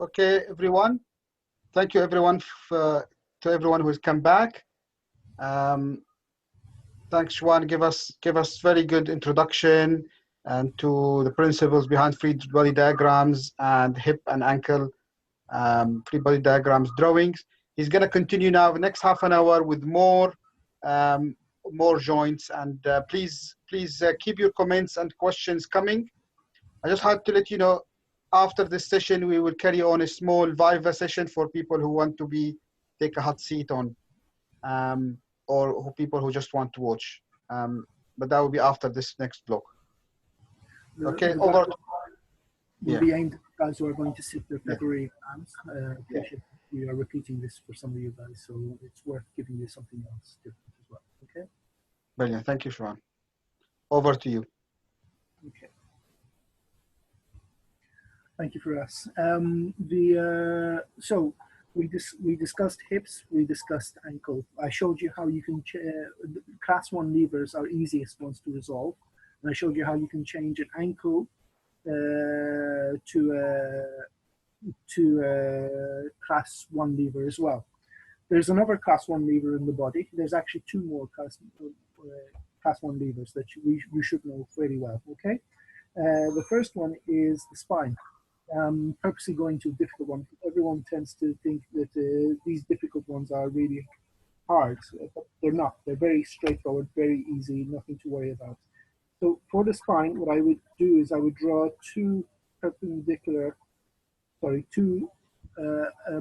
Okay, everyone. Thank you, everyone, to everyone who's come back. Thanks, Juan. Give us very good introduction and to the principles behind free body diagrams and hip and ankle free body diagrams drawings. He's going to continue now the next half an hour with more joints. And please keep your comments and questions coming. I just had to let you know, after this session, we will carry on a small Viva session for people who want to take a hot seat on, or people who just want to watch. But that will be after this next block. Okay, over. Will be aimed at guys who are going to sit their February exams. We are repeating this for some of you guys, so it's worth giving you something else different as well. Okay. Brilliant. Thank you, Shawan. Over to you. Okay. Thank you for us. So we discussed hips, we discussed ankle. I showed you how you can class 1 levers are easiest ones to resolve, and I showed you how you can change an ankle to class 1 lever as well. There's another class 1 lever in the body. There's actually 2 more class 1 levers that you should know very well. Okay. The first one is the spine. Purposely going to a difficult one. Everyone tends to think that these difficult ones are really hard, but they're not. They're very straightforward, very easy, nothing to worry about. So for the spine, what I would do is I would draw 2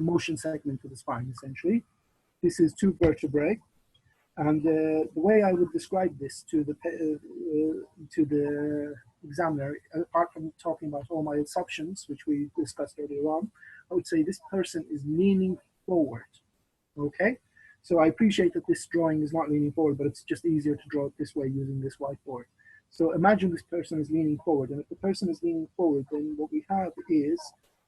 motion segments of the spine, essentially. This is 2 vertebrae. And the way I would describe this to the examiner, apart from talking about all my assumptions, which we discussed earlier on, I would say this person is leaning forward. Okay? So I appreciate that this drawing is not leaning forward, but it's just easier to draw it this way using this whiteboard. So imagine this person is leaning forward, and if the person is leaning forward, then what we have is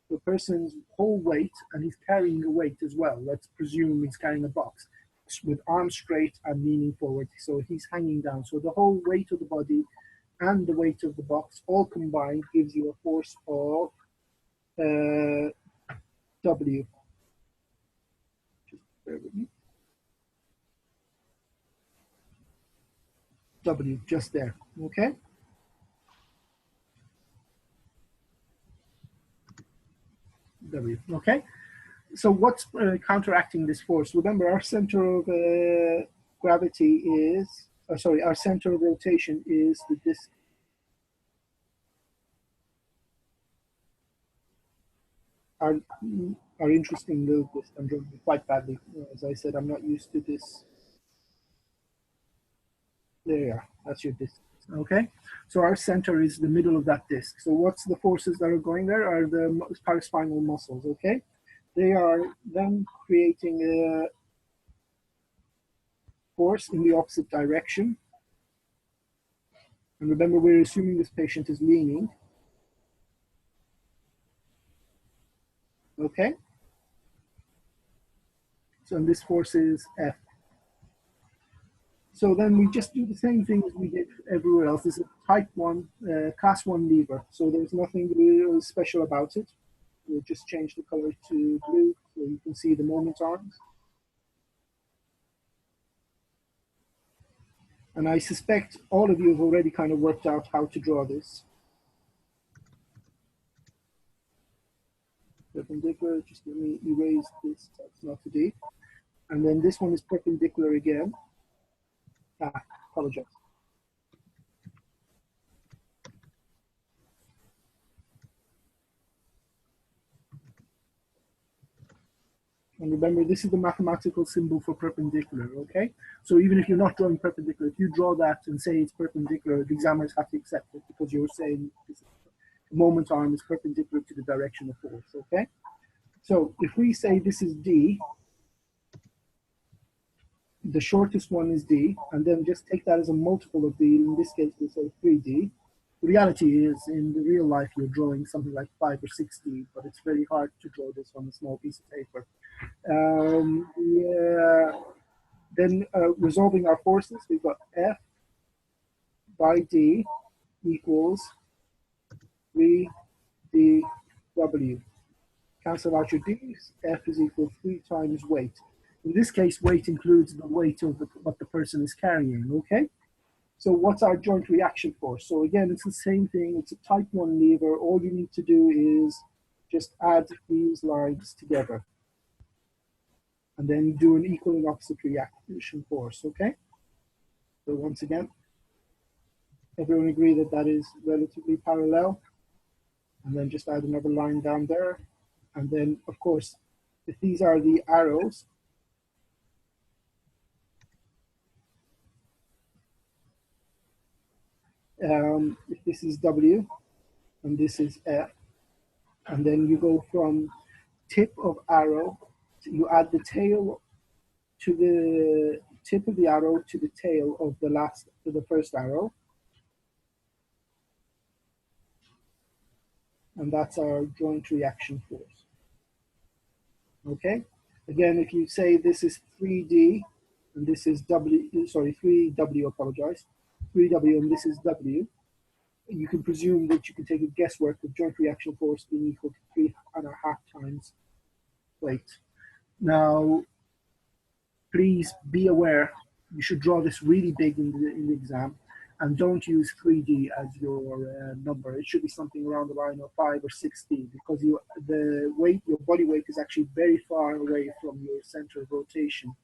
the person's whole weight, and he's carrying a weight as well. Let's presume he's carrying a box with arms straight and leaning forward. So he's hanging down. So the whole weight of the body and the weight of the box all combined gives you a force of W. Just bear with me. W, just there. Okay. W. Okay. So what's counteracting this force? Remember, our center of gravity is, our center of rotation is the disc. Our interesting little disc. I'm drawing quite badly. As I said, I'm not used to this. There you are. That's your disc. Okay. So our center is the middle of that disc. So what's the forces that are going there? Are the paraspinal muscles. Okay. They are then creating a force in the opposite direction. And remember, we're assuming this patient is leaning. Okay? So and this force is F. So then we just do the same thing as we did everywhere else. This is a type 1, class 1 lever. So there's nothing really special about it. We'll just change the color to blue so you can see the moment arms. And I suspect all of you have already kind of worked out how to draw this. Perpendicular, just let me erase this, that's not too deep. And then this one is perpendicular again. Apologize. And remember, this is the mathematical symbol for perpendicular, okay? So even if you're not drawing perpendicular, if you draw that and say it's perpendicular, the examiners have to accept it because you're saying this moment arm is perpendicular to the direction of force, okay? So if we say this is D, the shortest one is D, and then just take that as a multiple of D. In this case, we'll say 3D. The reality is, in the real life, you're drawing something like 5 or 6D, but it's very hard to draw this on a small piece of paper. Then resolving our forces, we've got F by D equals 3DW. Cancel out your d's. F is equal to 3 times weight. In this case, weight includes the weight of what the person is carrying, okay? So what's our joint reaction force? So again, it's the same thing. It's a type 1 lever. All you need to do is just add these lines together and then do an equal and opposite reaction force, okay? So once again, everyone agree that that is relatively parallel? And then just add another line down there. And then, of course, if these are the arrows, if this is W and this is F, and then you go from tip of arrow, you add the tail to the tip of the arrow to the tail of the first arrow. And that's our joint reaction force. Okay? Again, if you say this is 3D and this is 3W, apologize, 3W and this is W, you can presume that you can take a guesswork of joint reaction force being equal to 3.5 times weight. Now, please be aware, you should draw this really big in the exam, and don't use 3D as your number. It should be something around the line of 5 or 6D, because your body weight is actually very far away from your center of rotation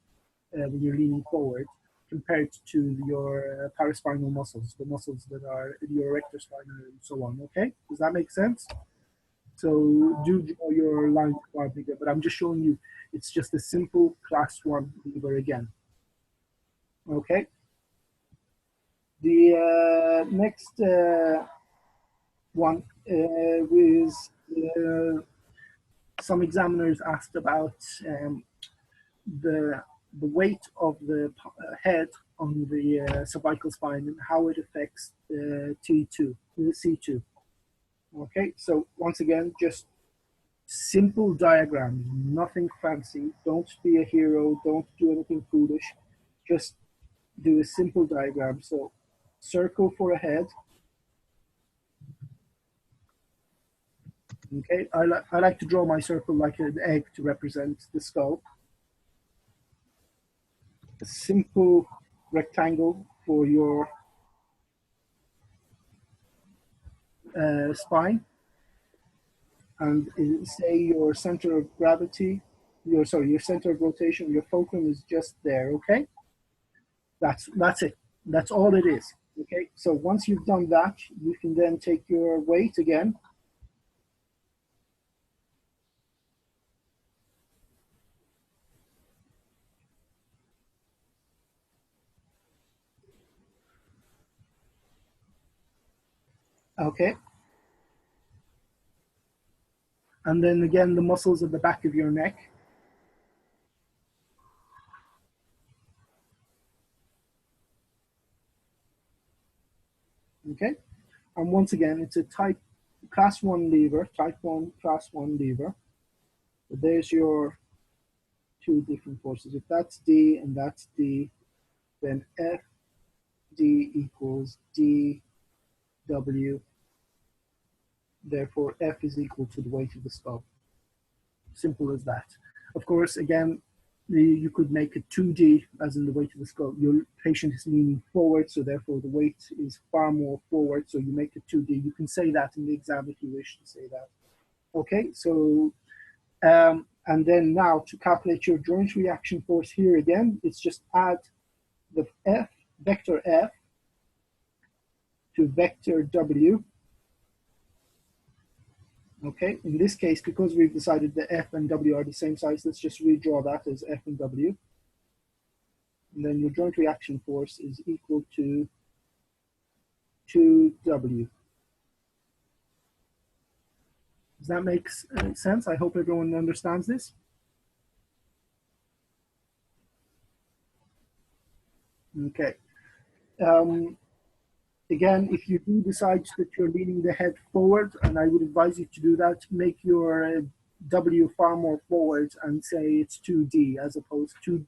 when you're leaning forward, compared to your paraspinal muscles, the muscles that are your erector spinal and so on, okay? Does that make sense? So do draw your lines far bigger, but I'm just showing you, it's just a simple class 1 lever again, okay? The next one is some examiners asked about the weight of the head on the cervical spine and how it affects the C2. Okay, so once again, just simple diagrams, nothing fancy. Don't be a hero, don't do anything foolish. Just do a simple diagram. So circle for a head. Okay, I like to draw my circle like an egg to represent the skull. A simple rectangle for your spine, and say your center of gravity, your center of rotation, your fulcrum is just there. Okay, that's it. That's all it is. Okay, so once you've done that, you can then take your weight again. Okay. And then again, the muscles at the back of your neck. Okay. And once again, it's a class 1 lever, type 1 class 1 lever. So there's your 2 different forces. If that's D and that's D, then FD equals DW. Therefore, F is equal to the weight of the skull. Simple as that. Of course, again, you could make it 2D, as in the weight of the skull. Your patient is leaning forward, so therefore the weight is far more forward, so you make it 2D. You can say that in the exam if you wish to say that. Okay, so, and then now to calculate your joint reaction force here again, it's just add the vector F to vector W. Okay, in this case, because we've decided that F and W are the same size, let's just redraw that as F and W. And then your joint reaction force is equal to 2W. Does that make sense? I hope everyone understands this. Okay. Again, if you do decide that you're leaning the head forward, and I would advise you to do that, make your W far more forward and say it's 2D as opposed to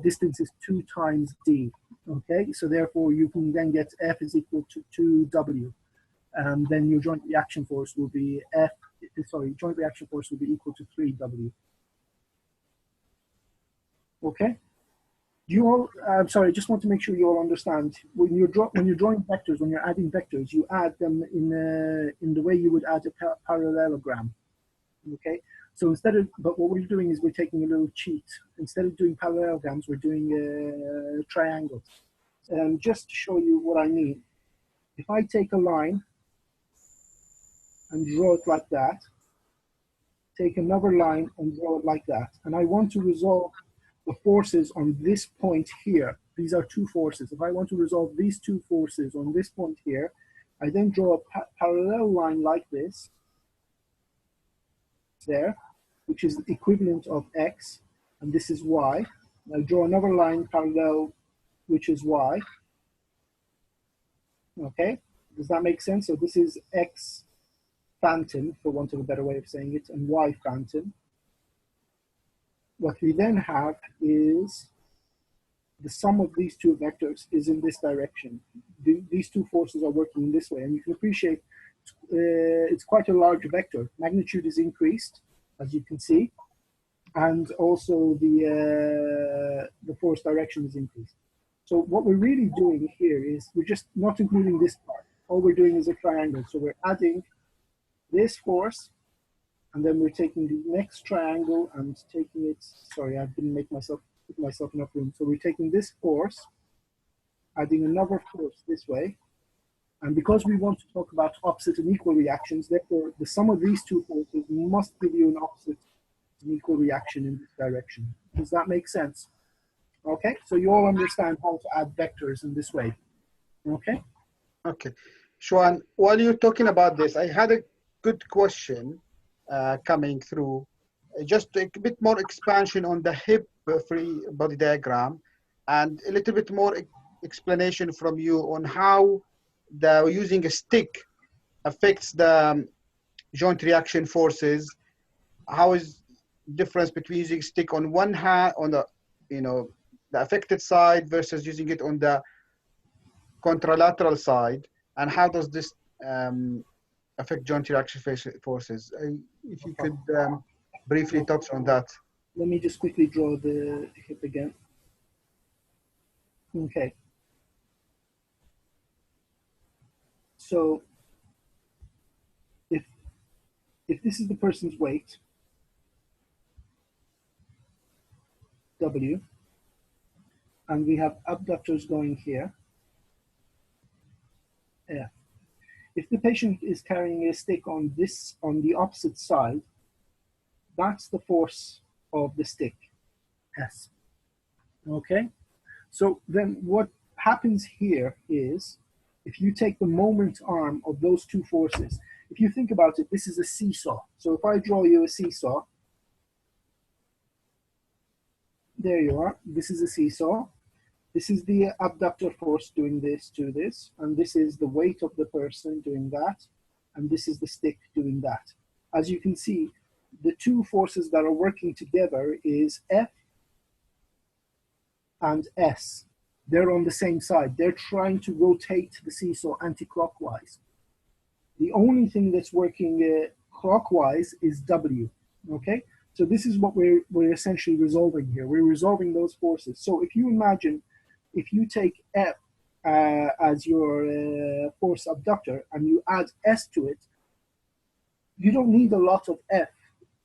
distance is 2 times D. Okay, so therefore you can then get F is equal to 2W. And then your joint reaction force will be F sorry, joint reaction force will be equal to 3W. Okay? You all, I'm sorry, I just want to make sure you all understand. When you're drawing vectors, when you're adding vectors, you add them in the way you would add a parallelogram. Okay? So but what we're doing is we're taking a little cheat. Instead of doing parallelograms, we're doing triangles. Just to show you what I mean, if I take a line and draw it like that, take another line and draw it like that, and I want to resolve the forces on this point here. These are two forces. If I want to resolve these two forces on this point here, I then draw a parallel line like this, there, which is the equivalent of X, and this is Y. I draw another line parallel, which is Y. Okay, does that make sense? So this is X phantom, for want of a better way of saying it, and Y phantom. What we then have is the sum of these two vectors is in this direction. These two forces are working in this way, and you can appreciate it's quite a large vector. Magnitude is increased, as you can see, and also the force direction is increased. So what we're really doing here is we're just not including this part. All we're doing is a triangle. So we're adding this force, and then we're taking the next triangle and taking it, sorry, I didn't put myself enough room. So we're taking this force, adding another force this way. And because we want to talk about opposite and equal reactions, therefore the sum of these two forces must give you an opposite and equal reaction in this direction. Does that make sense? Okay, so you all understand how to add vectors in this way. Okay? Okay. Shwan, while you're talking about this, I had a good question coming through. Just a bit more expansion on the hip free body diagram, and a little bit more explanation from you on how using a stick affects the joint reaction forces. How is difference between using stick on one hand, on the the affected side, versus using it on the contralateral side, and how does this affect joint reaction forces? If you could briefly touch on that. Let me just quickly draw the hip again. Okay. So if this is the person's weight, W, and we have abductors going here, F. If the patient is carrying a stick on the opposite side, that's the force of the stick, S. Okay? So then what happens here is, if you take the moment arm of those two forces, if you think about it, this is a seesaw. So if I draw you a seesaw, there you are, this is a seesaw. This is the abductor force doing this to this, and this is the weight of the person doing that, and this is the stick doing that. As you can see, the two forces that are working together is F and S. They're on the same side. They're trying to rotate the seesaw anti-clockwise. The only thing that's working clockwise is W, okay? So this is what we're essentially resolving here. We're resolving those forces. So if you imagine, if you take F as your force abductor and you add S to it, you don't need a lot of F.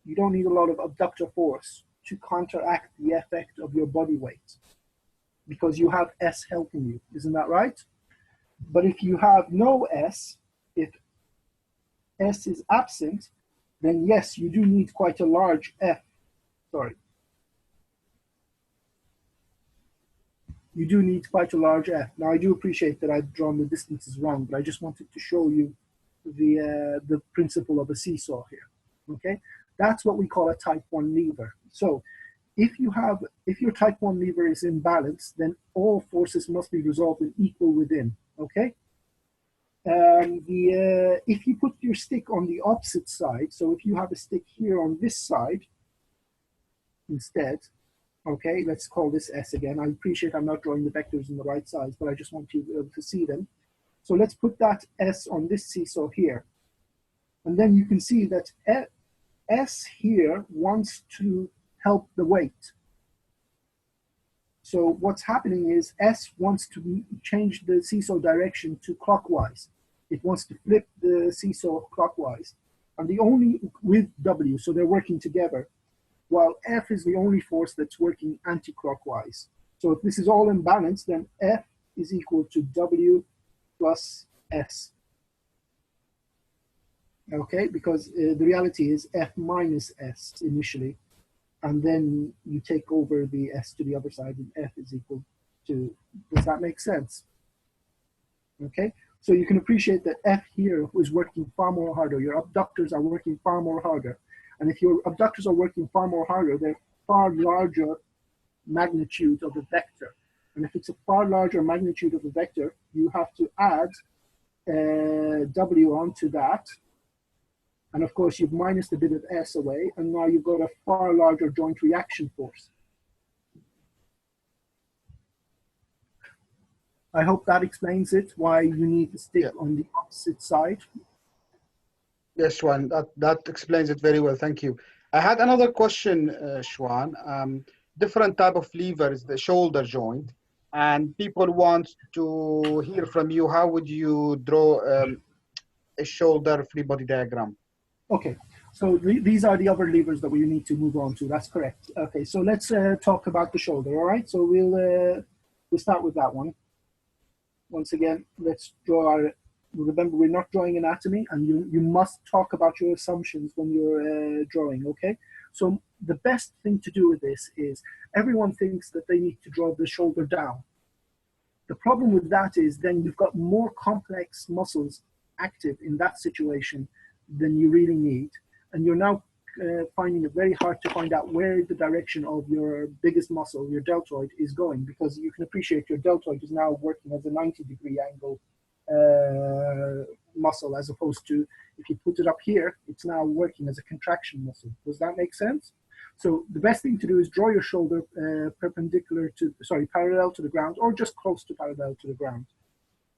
You don't need a lot of abductor force to counteract the effect of your body weight, because you have S helping you. Isn't that right? But if you have no S, if S is absent, then yes, you do need quite a large F. Sorry. You do need quite a large F. Now, I do appreciate that I've drawn the distances wrong, but I just wanted to show you the principle of a seesaw here, okay? That's what we call a type 1 lever. So if your type 1 lever is imbalanced, then all forces must be resolved in equal within, okay? If you put your stick on the opposite side, so if you have a stick here on this side instead, okay, let's call this S again. I appreciate I'm not drawing the vectors in the right size, but I just want you to be able to see them. So let's put that S on this seesaw here. And then you can see that S here wants to help the weight. So what's happening is S wants to change the seesaw direction to clockwise. It wants to flip the seesaw clockwise. And the only, with W, so they're working together, while F is the only force that's working anti-clockwise. So if this is all in balance, then F is equal to W plus S. Okay, because the reality is F minus S initially, and then you take over the S to the other side, and F is equal to, does that make sense? Okay, so you can appreciate that F here is working far more harder. Your abductors are working far more harder. And if your abductors are working far more harder, they're far larger magnitude of the vector. And if it's a far larger magnitude of the vector, you have to add W onto that. And of course, you've minused a bit of S away, and now you've got a far larger joint reaction force. I hope that explains it, why you need to stick on the opposite side. Yes, Shwan, that explains it very well. Thank you. I had another question, Shwan. Different type of levers, the shoulder joint, and people want to hear from you. How would you draw a shoulder free body diagram? Okay, so these are the other levers that we need to move on to. That's correct. Okay, so let's talk about the shoulder. All right, so we'll start with that one. Once again, let's draw our. Remember, we're not drawing anatomy, and you must talk about your assumptions when you're drawing, okay? So the best thing to do with this is everyone thinks that they need to draw the shoulder down. The problem with that is then you've got more complex muscles active in that situation than you really need. And you're now finding it very hard to find out where the direction of your biggest muscle, your deltoid, is going, because you can appreciate your deltoid is now working as a 90-degree angle muscle, as opposed to if you put it up here, it's now working as a contraction muscle. Does that make sense? So the best thing to do is draw your shoulder parallel to the ground, or just close to parallel to the ground.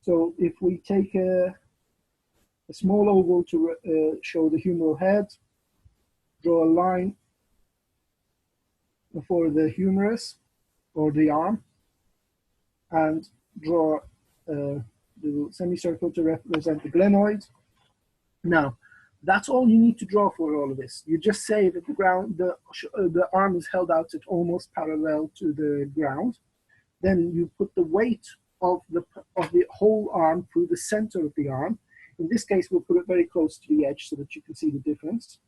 So if we take a small oval to show the humeral head, draw a line for the humerus or the arm, and draw the semicircle to represent the glenoid. Now, that's all you need to draw for all of this. You just say that the arm is held out at almost parallel to the ground. Then you put the weight of the whole arm through the center of the arm. In this case, we'll put it very close to the edge so that you can see the difference.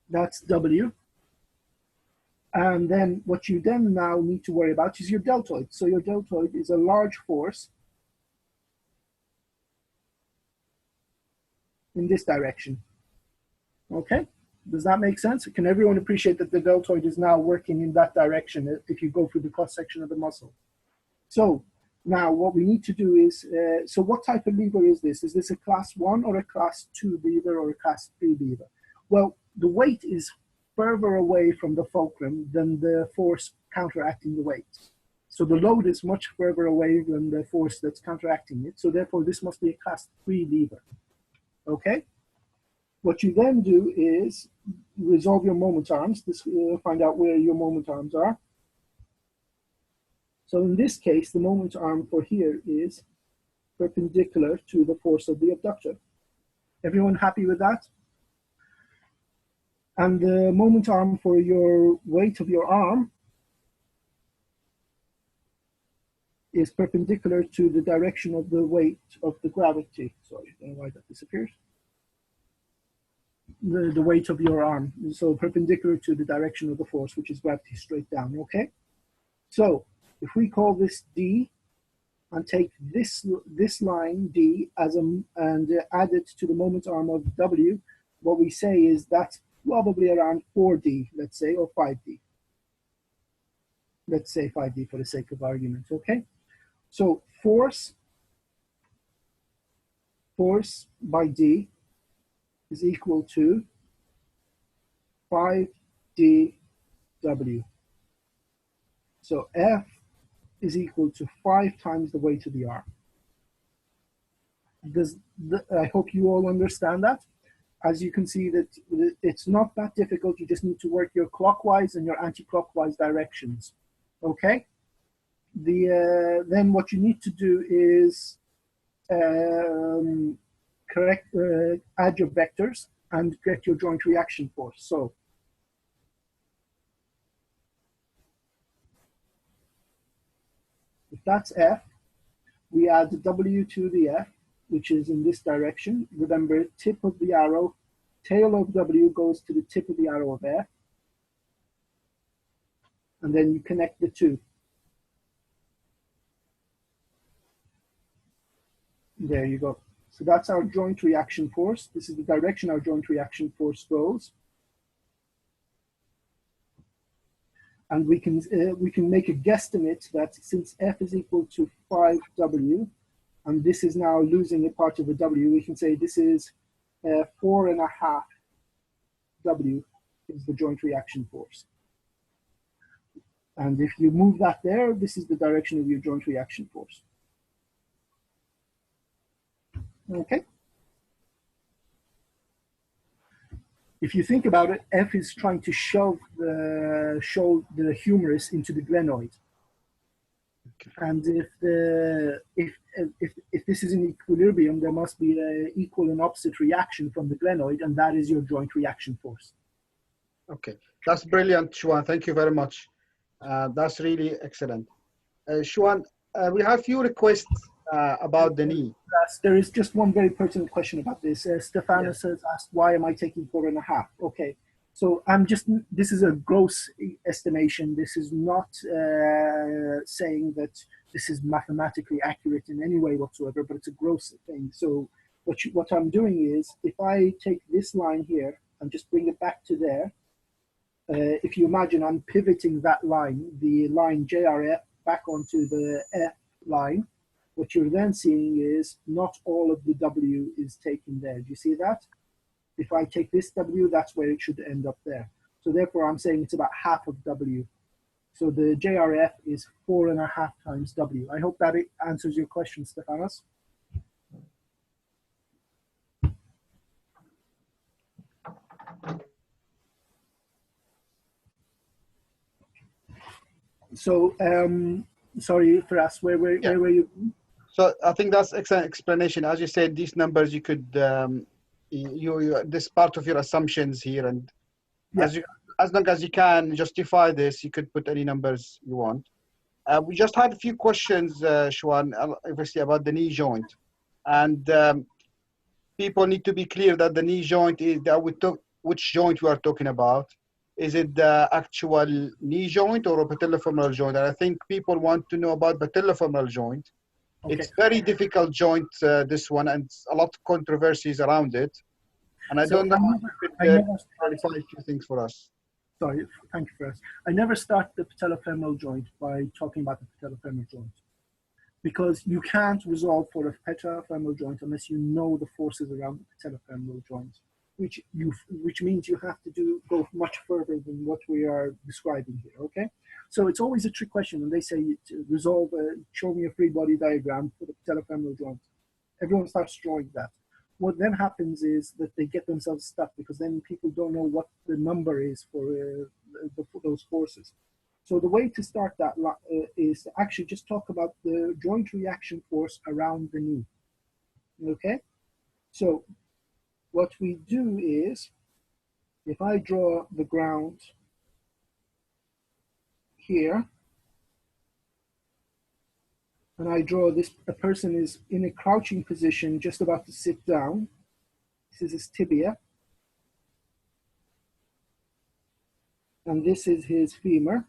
That's W. And then what you then now need to worry about is your deltoid. So your deltoid is a large force in this direction. Okay, does that make sense? Can everyone appreciate that the deltoid is now working in that direction if you go through the cross section of the muscle? So now what we need to do is, so what type of lever is this? Is this a class 1 or a class 2 lever or a class 3 lever? Well, the weight is further away from the fulcrum than the force counteracting the weight. So the load is much further away than the force that's counteracting it. So therefore, this must be a class 3 lever. Okay? What you then do is resolve your moment arms. Find out where your moment arms are. So in this case, the moment arm for here is perpendicular to the force of the abductor. Everyone happy with that? And the moment arm for your weight of your arm is perpendicular to the direction of the weight of the gravity. Sorry, I don't know why that disappears. The weight of your arm, so perpendicular to the direction of the force, which is gravity, straight down, okay? So if we call this D and take this line D and add it to the moment arm of W, what we say is that's probably around 4D, let's say, or 5D. Let's say 5D for the sake of argument, okay? So force by D is equal to 5DW. So F is equal to 5 times the weight of the arm. I hope you all understand that. As you can see, that it's not that difficult. You just need to work your clockwise and your anti-clockwise directions. Okay? Then what you need to do is add your vectors and get your joint reaction force. So if that's F, we add the W to the F, which is in this direction. Remember, tip of the arrow, tail of W goes to the tip of the arrow of F. And then you connect the two. There you go. So that's our joint reaction force. This is the direction our joint reaction force goes. And we can make a guesstimate that since F is equal to 5W, and this is now losing a part of a W, we can say this is 4.5 W is the joint reaction force. And if you move that there, this is the direction of your joint reaction force. Okay. If you think about it, F is trying to shove the humerus into the glenoid. Okay. And if this is in equilibrium, there must be an equal and opposite reaction from the glenoid, and that is your joint reaction force. Okay, that's brilliant, Shuan. Thank you very much. That's really excellent. Shuan, we have a few requests about the knee. There is just one very pertinent question about this. Stephanos has asked, why am I taking 4.5? Okay, so this is a gross estimation. This is not saying that this is mathematically accurate in any way whatsoever, but it's a gross thing. So what I'm doing is, if I take this line here and just bring it back to there, if you imagine I'm pivoting that line, the line JRF back onto the F line, what you're then seeing is not all of the W is taken there. Do you see that? If I take this W, that's where it should end up there. So therefore, I'm saying it's about half of W. So the JRF is 4.5 times W. I hope that it answers your question, Stephanos. So, sorry, Faraz, where were you? So I think that's excellent explanation. As you said, these numbers you could, this part of your assumptions here, and as long as you can justify this, you could put any numbers you want. We just had a few questions, Shuan, obviously about the knee joint, and people need to be clear that the knee joint is which joint we are talking about. Is it the actual knee joint or a patellofemoral joint? And I think people want to know about patellofemoral joint. Okay. It's very difficult joint, this one, and a lot of controversies around it. And I don't know if you could clarify a few things for us. Sorry, thank you first. I never start the patellofemoral joint by talking about the patellofemoral joint, because you can't resolve for a patellofemoral joint unless you know the forces around the patellofemoral joint, which means you have to go much further than what we are describing here, okay? So it's always a trick question when they say resolve, show me a free body diagram for the patellofemoral joint. Everyone starts drawing that. What then happens is that they get themselves stuck, because then people don't know what the number is for those forces. So the way to start that is to actually just talk about the joint reaction force around the knee, okay? So what we do is, if I draw the ground here, and I draw this, a person is in a crouching position, just about to sit down. This is his tibia. And this is his femur.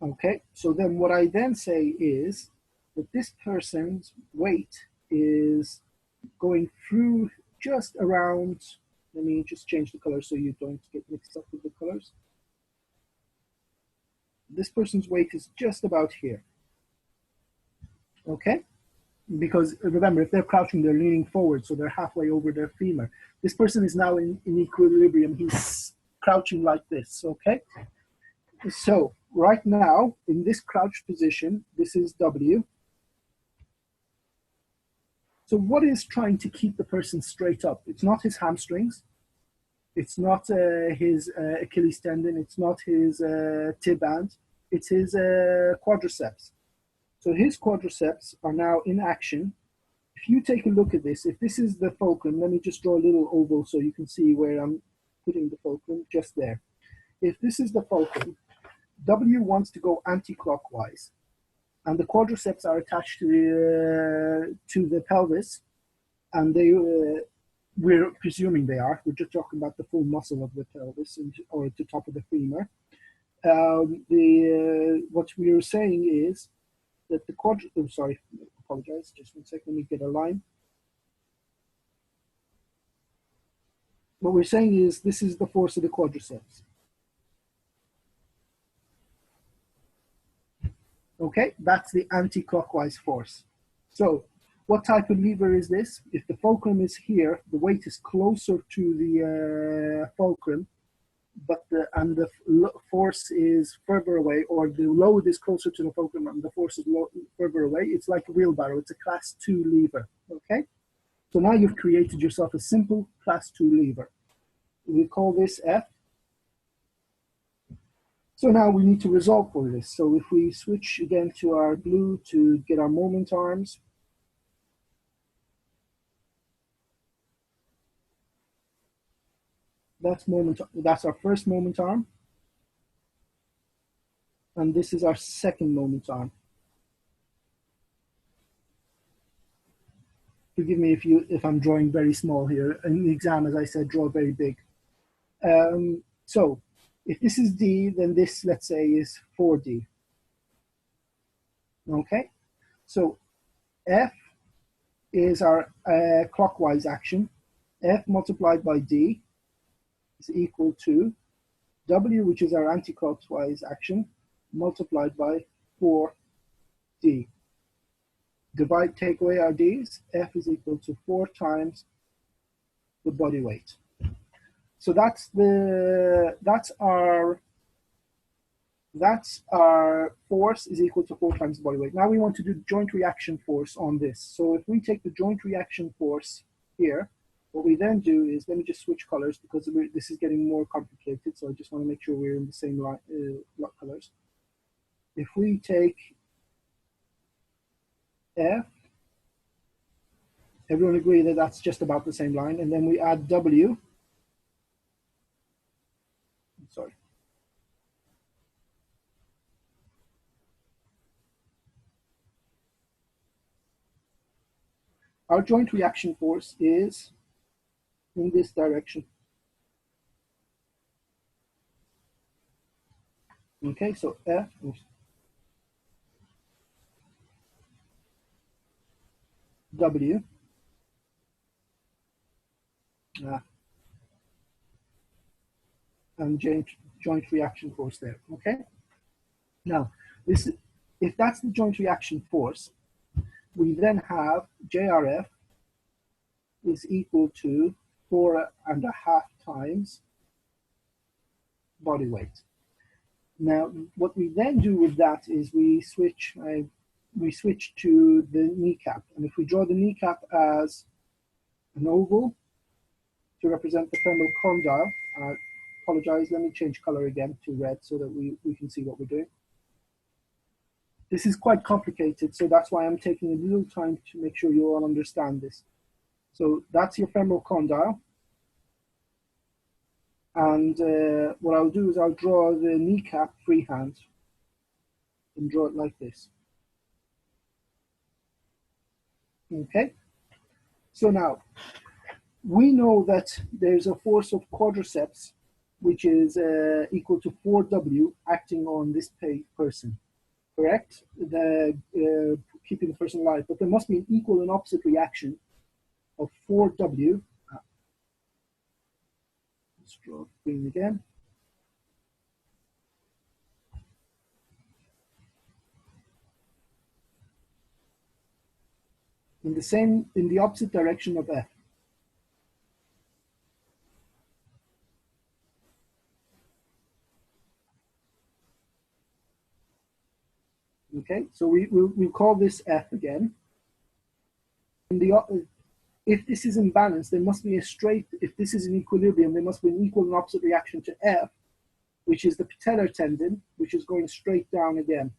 Okay, so then what I then say is that this person's weight is going through just around, let me just change the color so you don't get mixed up with the colors. This person's weight is just about here. Okay, because remember, if they're crouching, they're leaning forward, so they're halfway over their femur. This person is now in equilibrium. He's crouching like this, okay? So right now, in this crouched position, this is W. So what is trying to keep the person straight up? It's not his hamstrings. It's not his Achilles tendon. It's not his tib band. It's his quadriceps. So his quadriceps are now in action. If you take a look at this, if this is the fulcrum, let me just draw a little oval so you can see where I'm putting the fulcrum, just there. If this is the fulcrum, W wants to go anti-clockwise, and the quadriceps are attached to the pelvis, and they we're presuming they are. We're just talking about the full muscle of the pelvis or the top of the femur. What we are saying is that the sorry, apologize, just one second, let me get a line. What we're saying is this is the force of the quadriceps. Okay, that's the anti-clockwise force. So what type of lever is this? If the fulcrum is here, the weight is closer to the fulcrum, but the force is further away, or the load is closer to the fulcrum and the force is further away. It's like a wheelbarrow. It's a class 2 lever. Okay, so now you've created yourself a simple class 2 lever. We call this F. So now we need to resolve for this. So if we switch again to our blue to get our moment arms, that's our first moment arm, and this is our second moment arm. Forgive me if I'm drawing very small here. In the exam, as I said, draw very big. So if this is D, then this, let's say, is 4D. Okay, so F is our clockwise action. F multiplied by D is equal to W, which is our anti-clockwise action, multiplied by 4D. Take away our D's, F is equal to 4 times the body weight. So that's our force is equal to 4 times the body weight. Now we want to do joint reaction force on this. So if we take the joint reaction force here, what we then do is, let me just switch colors because this is getting more complicated. So I just want to make sure we're in the same colors. If we take F, everyone agree that that's just about the same line, and then we add W. Sorry. Our joint reaction force is in this direction. Okay, so F W and joint reaction force there. Okay. Now, if that's the joint reaction force, we then have JRF is equal to 4.5 times body weight. Now, what we then do with that is we switch to the kneecap. And if we draw the kneecap as an oval to represent the femoral condyle, apologize, let me change color again to red so that we can see what we're doing. This is quite complicated, so that's why I'm taking a little time to make sure you all understand this. So that's your femoral condyle. And what I'll do is I'll draw the kneecap freehand and draw it like this. Okay, so now we know that there's a force of quadriceps which is equal to 4W acting on this person, correct? Keeping the person alive, but there must be an equal and opposite reaction of 4W. Let's draw green again. In the opposite direction of F. Okay, so we'll call this F again. If this is in balance, there must be a straight, if this is in equilibrium, there must be an equal and opposite reaction to F, which is the patellar tendon, which is going straight down again.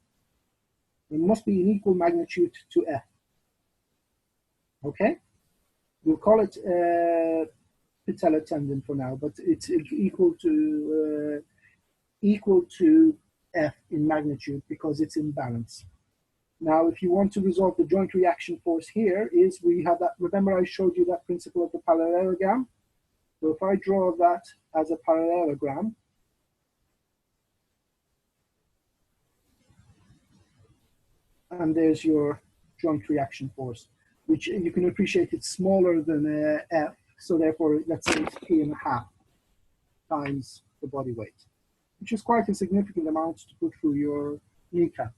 There must be an equal magnitude to F. Okay? We'll call it patellar tendon for now, but it's equal to F in magnitude because it's in balance. Now, if you want to resolve the joint reaction force here, is we have that, remember I showed you that principle of the parallelogram? So if I draw that as a parallelogram, and there's your joint reaction force, which you can appreciate it's smaller than F, so therefore, let's say it's 3.5 times the body weight, which is quite a significant amount to put through your kneecap.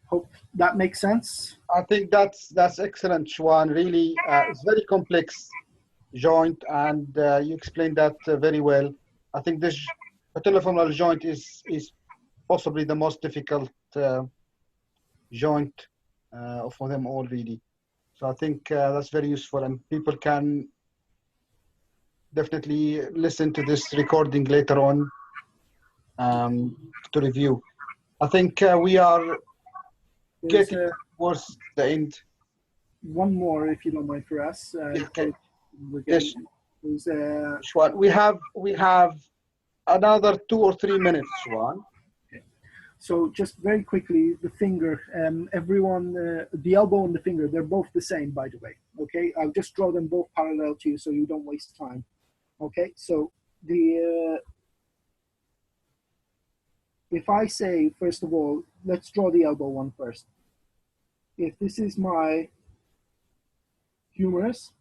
Hope that makes sense. I think that's excellent, Shwan. Really, it's very complex joint, and you explained that very well. I think this patellofemoral joint is possibly the most difficult joint for them all, really. So I think that's very useful, and people can definitely listen to this recording later on to review. I think we are getting towards the end. One more, if you don't mind, for us. Okay. Yes. Shwan, we have another 2 or 3 minutes, Shwan. Okay. So just very quickly, the finger, everyone, the elbow and the finger, they're both the same, by the way. Okay, I'll just draw them both parallel to you so you don't waste time. Okay, so if I say, first of all, let's draw the elbow one first. If this is my humerus,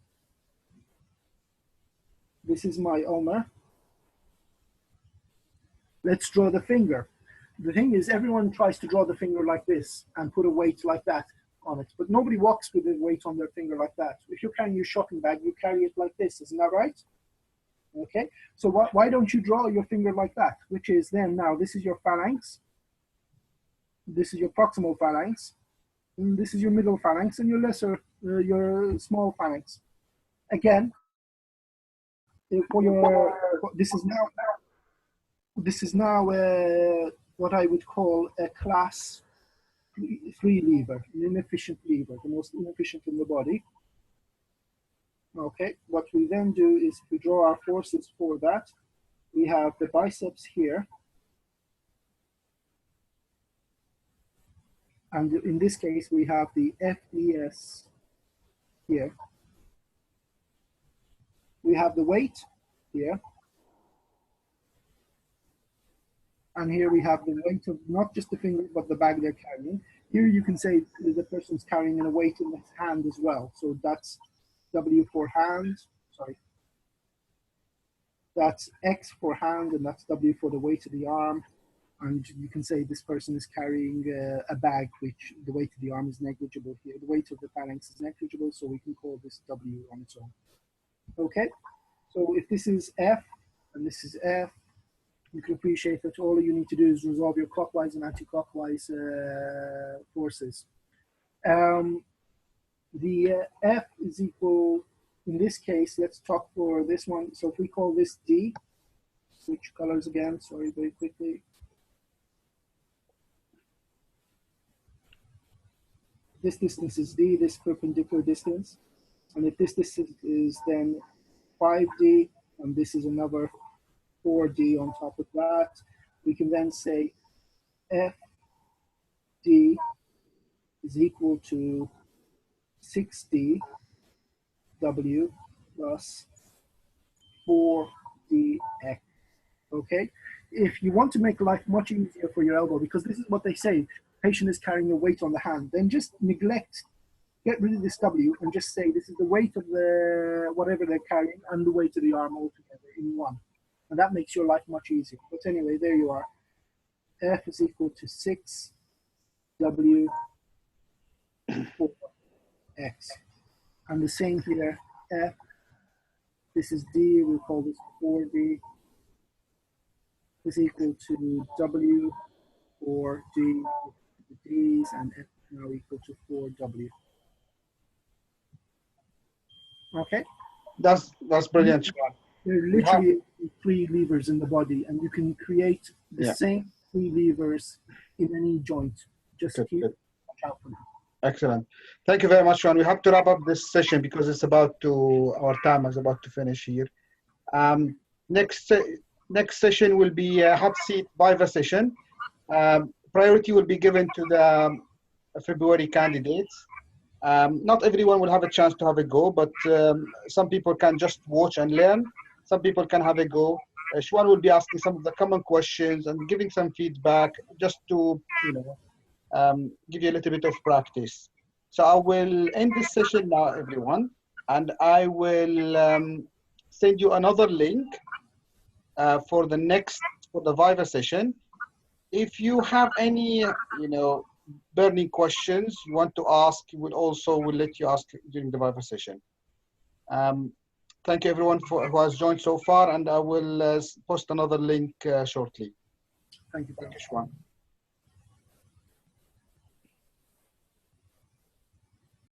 this is my ulnar. Let's draw the finger. The thing is, everyone tries to draw the finger like this and put a weight like that on it, but nobody walks with a weight on their finger like that. If you're carrying your shopping bag, you carry it like this, isn't that right? Okay, so why don't you draw your finger like that, which is then now, this is your phalanx, this is your proximal phalanx, and this is your middle phalanx, and your small phalanx. Again, this is now what I would call a class 3 lever, an inefficient lever, the most inefficient in the body. Okay, what we then do is we draw our forces for that. We have the biceps here. And in this case, we have the FES here. We have the weight here. And here we have the weight of not just the finger, but the bag they're carrying. Here you can say the person's carrying a weight in his hand as well. So that's W for hand, sorry. That's X for hand, and that's W for the weight of the arm. And you can say this person is carrying a bag, which the weight of the arm is negligible here. The weight of the phalanx is negligible, so we can call this W on its own. Okay, so if this is F and this is F, you can appreciate that all you need to do is resolve your clockwise and anti-clockwise forces. The F is equal, in this case, let's talk for this one. So if we call this D, switch colors again, sorry, very quickly. This distance is D, this perpendicular distance. And if this distance is then 5D, and this is another 4D on top of that, we can then say FD is equal to 6D W plus 4DX. Okay? If you want to make life much easier for your elbow, because this is what they say, patient is carrying a weight on the hand, then just get rid of this W and just say this is the weight of the whatever they're carrying and the weight of the arm all together in one. And that makes your life much easier. But anyway, there you are. F is equal to 6 W 4 X. And the same here, F, this is D, we'll call this 4D. is equal to W for G, the D's, and F now equal to 4W. Okay? That's brilliant, Shwan. There are We have, literally 3 levers in the body, and you can create the yeah, same 3 levers in any joint. Just good, keep good. watch out for them. Excellent. Thank you very much, Shwan. We have to wrap up this session because it's about to, our time is about to finish here. Next session will be a hot seat Viva session. Priority will be given to the February candidates. Not everyone will have a chance to have a go, but some people can just watch and learn. Some people can have a go. Shwan will be asking some of the common questions and giving some feedback just to, you know, give you a little bit of practice. So I will end this session now, everyone, and I will send you another link for the Viva session. If you have any, you know, burning questions you want to ask, we'll let you ask during the Viva session. Thank you everyone who has joined so far, and I will post another link shortly. Thank you. Thank you, Shwan.